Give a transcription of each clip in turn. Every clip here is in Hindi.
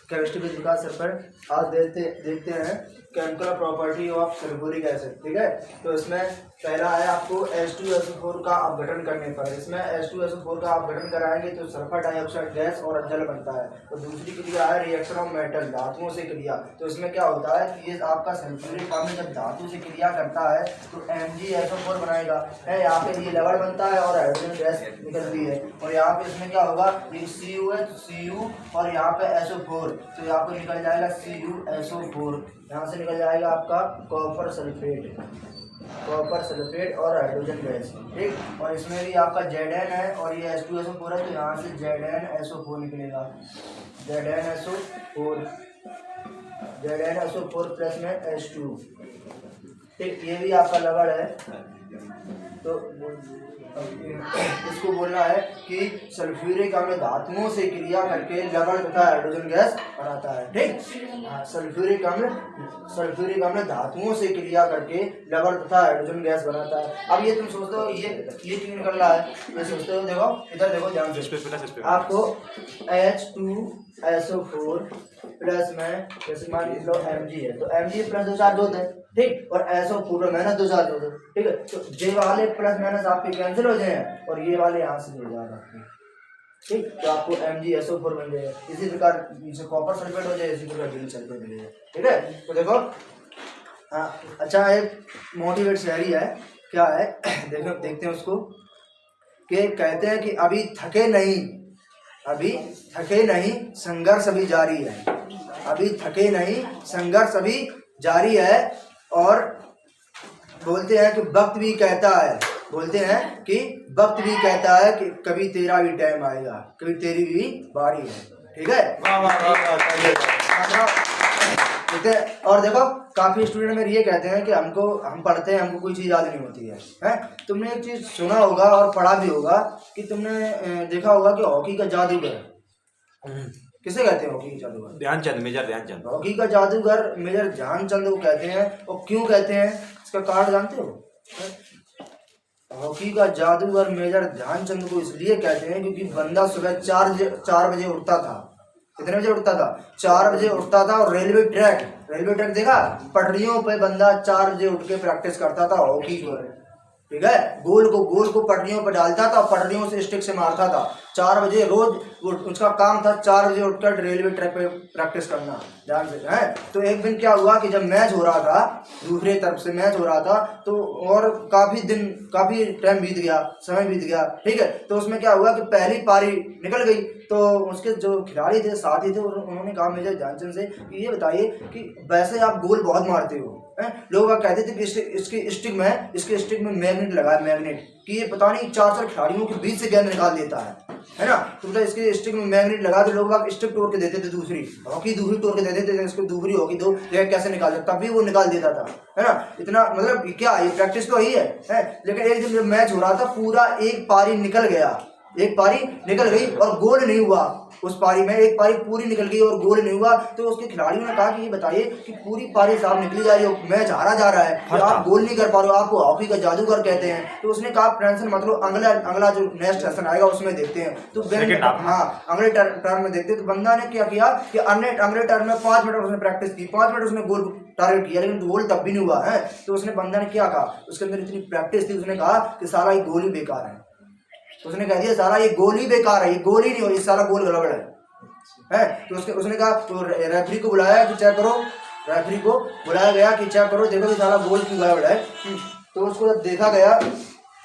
केमिस्ट्री के विकास सर पर आज देखते हैं chemical property of sulphuric acid. ठीक है, तो इसमें पहला है आपको H2SO4 का अपघटन करने पर। इसमें H2SO4 का अपघटन कराएंगे तो सल्फर डाइऑक्साइड गैस और जल बनता है। और दूसरी क्रिया है रिएक्शन ऑफ मेटल, धातुओं से क्रिया। तो इसमें क्या होता है कि ये आपका सल्फ्यूरिक अम्ल जब धातु से क्रिया करता है तो MgSO4 बनाएगा है। यहाँ पे ये लवण बनता है और हाइड्रोजन गैस निकलती है। और यहाँ पे इसमें क्या होगा, ये Cu है तो Cu और यहाँ पे SO4, तो यहाँ पे निकल जाएगा CuSO4। यहाँ से निकल जाएगा आपका कॉपर सल्फेट और हाइड्रोजन गैस। ठीक, और इसमें भी आपका Zn है और ये H2SO4 है, तो यहाँ से ZnSO4 निकलेगा। ZnSO4 प्लस में H2। ठीक, ये भी आपका लवण है। तो इसको बोलना है कि सल्फ्यूरिक अम्ल धातुओं से क्रिया करके लवण तथा हाइड्रोजन गैस बनाता है। ठीक, सल्फ्यूरिक अम्ल धातुओं से क्रिया करके लवण तथा हाइड्रोजन गैस बनाता है। अब ये तुम सोचते हो ये क्यों निकल रहा है, ये सोचते हो, देखो इधर देखो ध्यान से, आपको H2SO4 प्लस में जैसे मान लो Mg है तो Mg प्लस 2 चार्ज होते हैं। ठीक, और SO4 माइनस 2 चार्ज होते हैं। ठीक है, तो जे वाले प्लस माइनस आपके कैंसिल हो जाए और ये वाले यहाँ से जुड़ जाएगा आपके। ठीक, तो आपको MgSO4 बन जाएगा। इसी प्रकार कॉपर सल्फेट हो जाए, इसी प्रकार जिंक सल्फेट हो जाए। ठीक है, तो देखो अच्छा एक मोटिवेट शायरी है, क्या है देखो देखते हैं उसको, कि कहते हैं कि अभी थके नहीं संघर्ष अभी जारी है। अभी थके नहीं संघर्ष अभी जारी है। और बोलते हैं कि वक्त भी कहता है कि कभी तेरा भी टाइम आएगा, कभी तेरी भी बारी है। ठीक है, ठीक है। और देखो काफी स्टूडेंट मेरे ये कहते हैं कि हम पढ़ते हैं, हमको कोई चीज याद नहीं होती है। तुमने एक चीज सुना होगा और पढ़ा भी होगा कि तुमने देखा होगा कि हॉकी का जादूगर किसे कहते हैं? हॉकी का जादूगर मेजर ध्यानचंद। हॉकी का जादूगर मेजर ध्यानचंद को कहते हैं। और क्यों कहते हैं, इसका कारण जानते हो? हॉकी का जादूगर मेजर ध्यानचंद को इसलिए कहते हैं क्योंकि बंदा सुबह 4 बजे उठता था। कितने बजे उठता था? 4 बजे उठता था। और रेलवे ट्रैक देखा, पटरियों पे बंदा 4 बजे उठ के प्रैक्टिस करता था हॉकी को। ठीक है, गोल को पटरियों पर डालता था, पटरियों से स्टिक से मारता था। 4 बजे रोज उसका काम था, 4 बजे उठकर रेलवे ट्रैक पे प्रैक्टिस करना। ध्यान से है। तो एक दिन क्या हुआ कि जब मैच हो रहा था, दूसरे तरफ से मैच हो रहा था, तो और काफी टाइम बीत गया, समय बीत गया। ठीक है, तो उसमें क्या हुआ कि पहली पारी निकल गई। तो उसके जो खिलाड़ी थे, साथी थे, उन्होंने कहा मेजर ध्यानचंद से कि ये बताइए कि वैसे आप गोल बहुत मारते हो, लोग कहते थे कि इसके स्टिक में मैग्नेट लगा है, मैग्नेट कि ये पता नहीं 4 खिलाड़ियों के बीच से गेंद निकाल देता है ना। तो मतलब इसके स्टिक में मैग्नेट लगा के लोग स्टिक तोड़ के देते थे, दूसरी तोड़ के देते थे, इसको दूसरी हॉकी दो कैसे निकाल सकता, तभी वो निकाल देता था, है ना। इतना मतलब क्या ये प्रैक्टिस तो ही है। लेकिन एक दिन जब मैच हो रहा था, पूरा एक पारी निकल गई और गोल नहीं हुआ। उस पारी में एक पारी पूरी निकल गई और गोल नहीं हुआ। तो उसके खिलाड़ियों ने कहा कि ये बताइए कि पूरी पारी साहब निकली जा रही हो, मैच हारा जा रहा है, तो आप गोल नहीं कर पा रहे हो, आपको हॉकी का जादूगर कहते हैं। तो उसने कहा टेंशन मतलब अगला जो नेक्स्ट सेशन आएगा उसमें देखते हैं। तो अगले टर्म में देखते हैं। तो बंदा ने क्या किया कि अगले टर्म में 5 मिनट उसने प्रैक्टिस की, 5 मिनट उसने गोल टारगेट किया, लेकिन गोल तब भी नहीं हुआ है। तो उसने बंदा ने क्या कहा, उसके अंदर इतनी प्रैक्टिस थी, उसने कहा कि सारा ये गोल ही बेकार है। तो उसने कह दिया सारा ये गोल ही बेकार है, ये गोल ही नहीं हो, ये सारा गोल गड़बड़ है। तो उसने कहा, तो रेफरी को बुलाया कि चेक करो। रेफरी को बुलाया गया कि चेक करो, देखो कि सारा गोल क्यों गड़बड़ है। तो उसको जब देखा गया,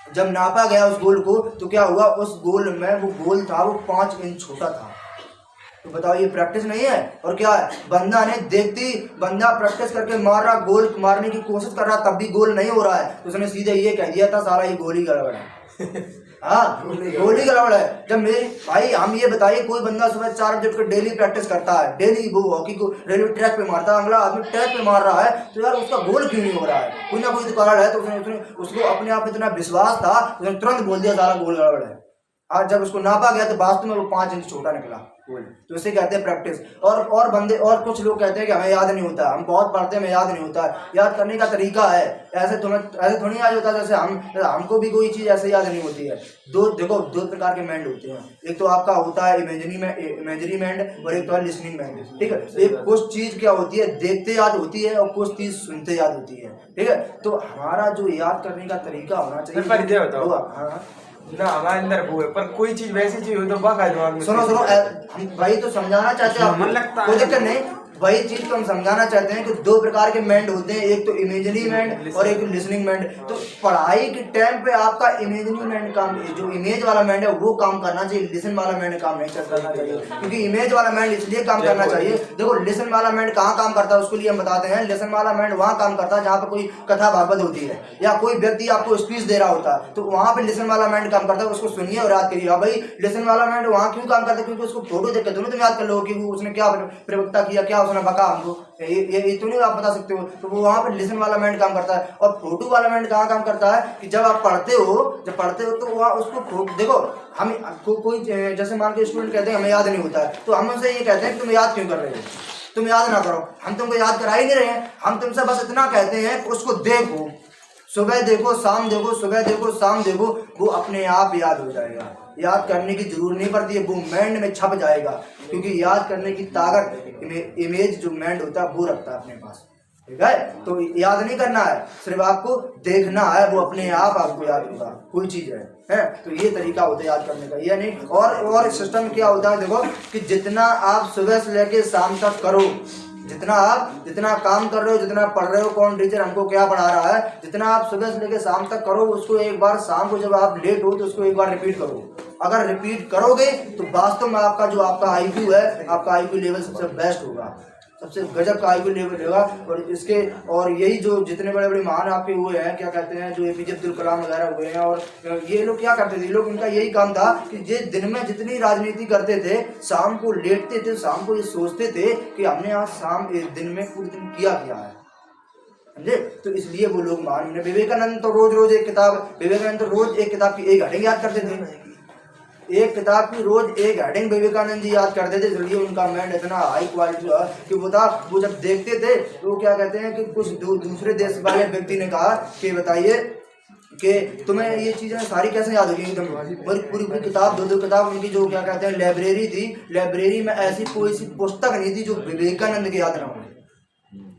जब नापा गया उस गोल को, तो क्या हुआ, उस गोल में वो गोल था वो 5 इंच छोटा था। तो बताओ ये प्रैक्टिस नहीं है? और क्या है, बंदा प्रैक्टिस करके मार रहा, गोल मारने की कोशिश कर रहा, तब भी गोल नहीं हो रहा है। तो उसने सीधे ये कह दिया था सारा ये गोल ही गड़बड़ है। हाँ, गोल ही गड़बड़ है। जब मेरे भाई हम ये बताइए, कोई बंदा सुबह 4 बजे उठकर डेली प्रैक्टिस करता है, डेली वो हॉकी को रेलवे ट्रैक पे मारता है, अगला आदमी ट्रैक पे मार रहा है, तो यार उसका गोल क्यों नहीं हो रहा है? कोई ना कोई तो कारण है। तो उसको अपने आप में इतना विश्वास था, उसने तुरंत बोल दिया सारा गोल गड़बड़ है। आज जब उसको नापा गया तो वास्तव में वो 5 इंच छोटा निकला। तो इसे कहते हैं प्रैक्टिस। और बंदे और कुछ लोग कहते हैं कि हमें याद नहीं होता, हम बहुत पढ़ते हैं हमें याद नहीं होता। याद करने का तरीका है, ऐसे थोड़ी याद होता जैसे हमको भी कोई चीज़ ऐसे याद नहीं होती है। दो प्रकार के माइंड होते हैं, एक तो आपका होता है इमेजरी माइंड और एक तो है लिसनिंग माइंड। ठीक है, एक कुछ चीज़ क्या होती है देखते याद होती है और कुछ चीज़ सुनते याद होती है। ठीक है, तो हमारा जो याद करने का तरीका होना चाहिए ना हमारे अंदर वो है, पर कोई चीज वैसी चीज हो तो बाका दिमाग में। सुनो हम वही तो समझाना चाहते हैं, मन लगता है कोई दिक्कत नहीं, वही चीज तो हम समझाना चाहते हैं कि दो प्रकार के माइंड होते हैं, एक तो इमेजरी माइंड और एक लिसनिंग माइंड। तो पढ़ाई के टाइम पे आपका इमेजरी माइंड काम, जो इमेज वाला माइंड है वो काम करना चाहिए, लिसन वाला माइंड काम नहीं करना चाहिए। क्योंकि इमेज वाला माइंड इसलिए काम करना चाहिए, देखो लिसन वाला माइंड कहाँ काम करता है उसको लिए हम बताते हैं। लिसन वाला माइंड वहाँ काम करता है जहाँ पर कोई कथा भागवत होती है या कोई व्यक्ति आपको स्पीच दे रहा होता है, तो वहाँ पे लिसन वाला माइंड काम करता है, उसको सुनिए और याद करिए। भाई लिसन वाला माइंड वहाँ क्यों काम करता है, क्योंकि उसको फोटो देख कर तुम याद कर लो कि उसने क्या प्रवक्ता किया, क्या उसने बका हमको, ये तो नहीं आप बता सकते हो। तो वो वहाँ पर लिसन वाला माइंड काम करता है। और फोटो वाला माइंड कहाँ काम करता है कि जब आप पढ़ते हो तो वहाँ उसको देखो हम कोई जैसे मान के स्टूडेंट कहते हैं हमें याद नहीं होता है, तो हम उनसे ये कहते हैं कि तुम याद क्यों कर रहे हो, तुम याद ना करो, हम तुमको याद करा ही नहीं रहे हैं। हम तुमसे बस इतना कहते हैं कि उसको देखो, सुबह देखो शाम देखो, सुबह देखो शाम देखो, वो अपने आप याद हो जाएगा। याद करने की जरूरत नहीं पड़ती है, वो माइंड में छप जाएगा। क्योंकि याद करने की ताकत इमेज जो माइंड होता है वो रखता है अपने पास। ठीक है, तो याद नहीं करना है, सिर्फ आपको देखना है, वो अपने आप आपको याद होगा कोई चीज है। तो ये तरीका होता है याद करने का, ये नहीं। और सिस्टम क्या होता है देखो कि जितना आप सुबह से लेके शाम तक करो, जितना काम कर रहे हो, जितना पढ़ रहे हो, कौन टीचर हमको क्या पढ़ा रहा है, जितना आप सुबह से लेकर शाम तक करो, उसको एक बार शाम को जब आप लेट हो तो उसको एक बार रिपीट करो। अगर रिपीट करोगे तो वास्तव में आपका आईक्यू है, आपका आईक्यू लेवल सबसे बेस्ट होगा, सबसे गजब का आईक्यू लेवल होगा। और यही जो जितने बड़े बड़े महान आपके हुए हैं, क्या कहते हैं, जो एपीजे अब्दुल कलाम वगैरह हुए हैं, और ये लोग क्या करते थे, लोग इनका यही काम था कि ये दिन में जितनी राजनीति करते थे, शाम को लेटते थे, शाम को ये सोचते थे कि हमने आज दिन में पूरे दिन किया है, समझे। तो इसलिए वो लोग महान। विवेकानंद तो रोज एक किताब की एक हेडिंग याद करते थे, एक किताब की रोज एक हेडिंग विवेकानंद जी याद करते थे। इसलिए उनका माइंड इतना हाई क्वालिटी था कि वो जब देखते थे तो वो क्या कहते हैं कि कुछ दूसरे देश वाले व्यक्ति ने कहा कि बताइए कि तुम्हें ये चीज़ें सारी कैसे याद होगी एकदम। पूरी किताब, दो किताब उनकी जो क्या कहते हैं लाइब्रेरी थी, लाइब्रेरी में ऐसी कोई सी पुस्तक नहीं थी जो विवेकानंद के याद ना हो,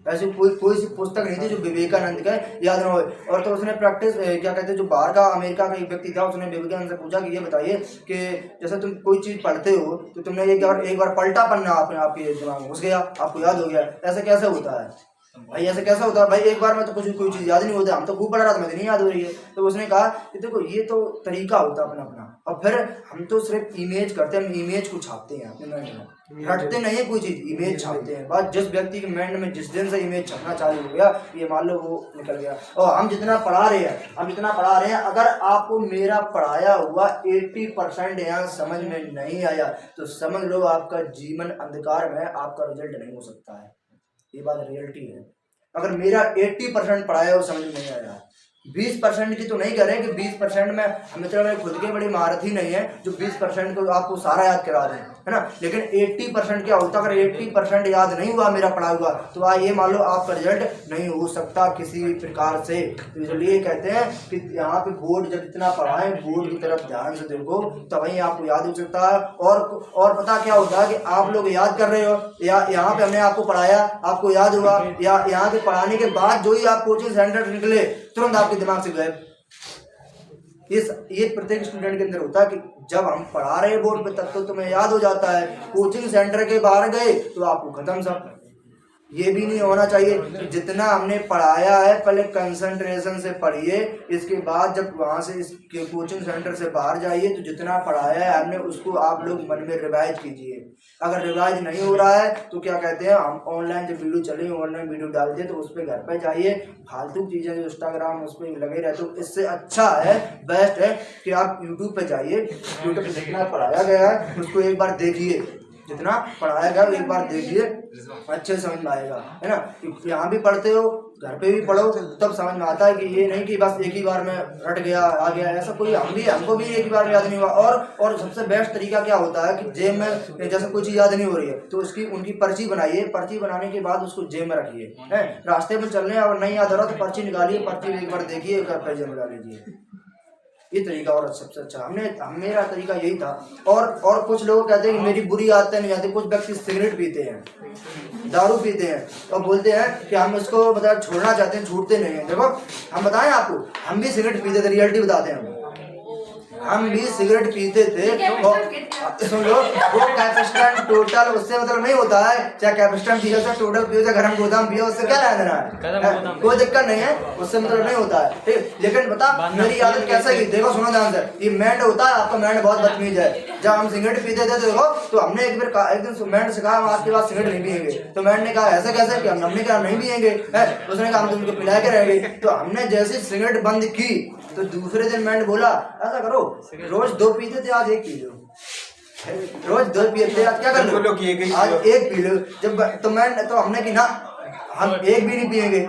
ऐसी कोई सी पुस्तक नहीं थी जो विवेकानंद का याद ना हो। और तो उसने प्रैक्टिस क्या कहते हैं, जो बाहर का अमेरिका का एक व्यक्ति था, उसने विवेकानंद से पूछा कि ये बताइए कि जैसे तुम कोई चीज़ पढ़ते हो तो तुमने एक बार पलटा पढ़ना आपके दिमाग में घुस गया, आपको याद हो गया, ऐसा कैसे होता है भाई, ऐसे कैसा होता है भाई, एक बार में तो कोई चीज़ याद नहीं होता, हम तो खूब पढ़ रहा था, मुझे नहीं याद हो रही है। तो उसने कहा कि देखो ये तो तरीका होता है अपना, और फिर हम तो सिर्फ इमेज करते हैं, हम इमेज को छापते हैं अपने माइंड में, रटते नहीं है कोई चीज़, इमेज छापते हैं। बस जिस व्यक्ति के माइंड में जिस दिन से इमेज छपना चालू हो गया, ये मान लो वो निकल गया। और हम जितना पढ़ा रहे हैं, अगर आपको मेरा पढ़ाया हुआ 80% यहाँ समझ में नहीं आया तो समझ लो आपका जीवन अंधकार में, आपका रिजल्ट नहीं हो सकता है। ये बात रियलिटी है। अगर मेरा 80% पढ़ाया वो समझ में नहीं आया, 20% की तो नहीं करें कि 20% में मतलब खुद के बड़ी महारथी नहीं है जो 20% को आपको सारा याद करा दें, है ना। लेकिन 80% क्या होता है, अगर 80% याद नहीं हुआ मेरा पढ़ा हुआ तो ये मान लो आपका रिजल्ट नहीं हो सकता किसी भी प्रकार से। तो इसलिए कहते हैं कि यहाँ पे बोर्ड जब इतना पढ़ाएं, बोर्ड की तरफ ध्यान से देखो तभी आपको याद हो सकता है। और पता क्या होता है कि आप लोग याद कर रहे हो, या यहाँ पे हमने आपको पढ़ाया, आपको याद हुआ, या यहाँ के पढ़ाने के बाद जो ही आप कोचिंग सेंटर निकले तुरंत आपके दिमाग से गए। ये प्रत्येक स्टूडेंट के अंदर होता है कि जब हम पढ़ा रहे बोर्ड पे तब तो तुम्हें याद हो जाता है, कोचिंग सेंटर के बाहर गए तो आपको खत्म सब। ये भी नहीं होना चाहिए कि जितना हमने पढ़ाया है पहले कंसंट्रेशन से पढ़िए, इसके बाद जब वहाँ से इस कोचिंग सेंटर से बाहर जाइए तो जितना पढ़ाया है हमने उसको आप लोग मन में रिवाइज कीजिए। अगर रिवाइज नहीं हो रहा है तो क्या कहते हैं, हम ऑनलाइन जब वीडियो चले, ऑनलाइन वीडियो डालते हैं तो उस पर घर पर जाइए, फालतू चीज़ें जो इंस्टाग्राम उस पर लगे रहते हो, इससे अच्छा है, बेस्ट है कि आप यूट्यूब पर जाइए, यूट्यूब पर जितना पढ़ाया गया है उसको एक बार देखिए, जितना पढ़ाया गया एक बार देखिए, अच्छे समझ में आएगा, है ना। यहाँ भी पढ़ते हो, घर पे भी पढ़ो, तब समझ में आता है कि ये नहीं कि बस एक ही बार में रट गया आ गया, ऐसा कोई हमको भी एक ही बार में याद नहीं हुआ। और सबसे बेस्ट तरीका क्या होता है कि जेब में जैसे कोई चीज़ याद नहीं हो रही है तो उसकी उनकी पर्ची बनाइए, पर्ची बनाने के बाद उसको जेब में रखिए, है। रास्ते में चलने और नहीं याद हो रहा तो पर्ची निकालिए, पर्ची एक बार देखिए, एक बार जेब में डाल लीजिए। ये तरीका और सबसे अच्छा मेरा तरीका यही था। और कुछ लोग कहते हैं कि मेरी बुरी आदतें नहीं आती। कुछ व्यक्ति सिगरेट पीते हैं, दारू पीते हैं और बोलते हैं कि हम इसको मतलब छोड़ना चाहते हैं, छूटते नहीं हैं। देखो हम बताएं आपको, हम भी सिगरेट पीते थे, रियलिटी बताते हैं हम भी सिगरेट पीते थे। सुन लो, वो कैपेसिटेंट टोटल उससे मतलब नहीं होता है, चाहे कैपेसिटेंट पियो चाहे टोटल पियो चाहे गरम गोदाम पियो, उससे क्या लेना देना है, कोई दिक्कत नहीं है, उससे मतलब नहीं होता है, ठीक। लेकिन बता मेरी आदत कैसे की, देखो सुनो ध्यान से। ये मैंड होता है, आपका मैंड बहुत बदतमीज है। जब हम सिगरेट पीते थे तो देखो, तो हमने एक दिन मैंड से कहा हम आज के बाद सिगरेट नहीं पियेंगे। तो मैंड ने कहा ऐसे कैसे कि हमने कहा नहीं पियेंगे, है। उसने कहा हम तुमको पिला के रहेंगे। तो हमने जैसे सिगरेट बंद की तो दूसरे दिन मैंने बोला ऐसा करो, रोज 2 पीते थे आज 1 पी लो, रोज 2 पीते थे आज क्या कर लो, आज 1 पी लो। जब तो हमने कि ना हम 1 भी नहीं पियेंगे,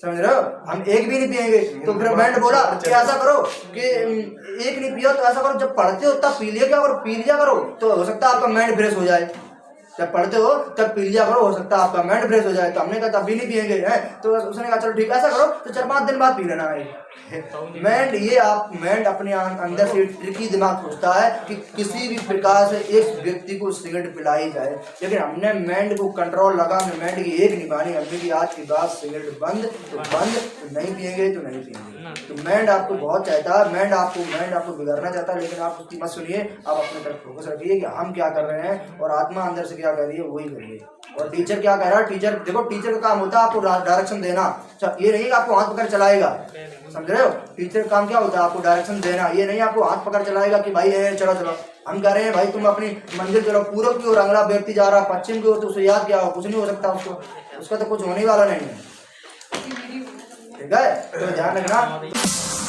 समझ रहे हो, हम 1 भी नहीं पियेंगे। तो फिर मैंने बोला कि ऐसा करो कि 1 नहीं पियो तो ऐसा करो जब पढ़ते हो तब पी लिया क्या करो, पी लिया करो, तो हो सकता है आपका माइंड फ्रेश हो जाए। जब पढ़ते हो तब पी लिया करो, हो सकता है आपका माइंड फ्रेश हो जाए। तो हमने कहा तब भी नहीं पियेंगे, है। तो उसने कहा चलो ठीक ऐसा करो, तो 4-5 दिन बाद पी लेना है। मैंड अपने अंदर से ट्रिकी दिमाग सोचता है कि किसी भी प्रकार से एक व्यक्ति को सिगरेट पिलाई जाए, लेकिन हमने मैंड को कंट्रोल लगा, हमने मैंड की एक नहीं मानी। हमने की आज के बाद सिगरेट बंद तो बंद, तो नहीं पियेंगे तो नहीं पियेंगे। तो मैंड आपको बहुत चाहता है, मैंड आपको बिगाड़ना चाहता है, लेकिन आप उसकी मत सुनिए, आप अपने तरफ फोकस रखिए कि हम क्या कर रहे हैं और आत्मा अंदर से क्या कर रही है वही करिए। और टीचर क्या कह रहा है, टीचर देखो, टीचर का काम होता है आपको डायरेक्शन देना, ये नहीं कि आपको हाथ पकड़ चलाएगा, समझ रहे हो। टीचर का काम क्या होता है, आपको डायरेक्शन देना, ये नहीं आपको हाथ पकड़ चलाएगा कि भाई चलो चलो। हम कह रहे हैं भाई तुम अपनी मंजिल चलो, पूरब की ओर अगला व्यक्ति जा रहा है पश्चिम की ओर, तो उसे याद क्या हो, कुछ नहीं हो सकता उसका तो कुछ होने वाला नहीं है, ठीक है। तो ध्यान रखना।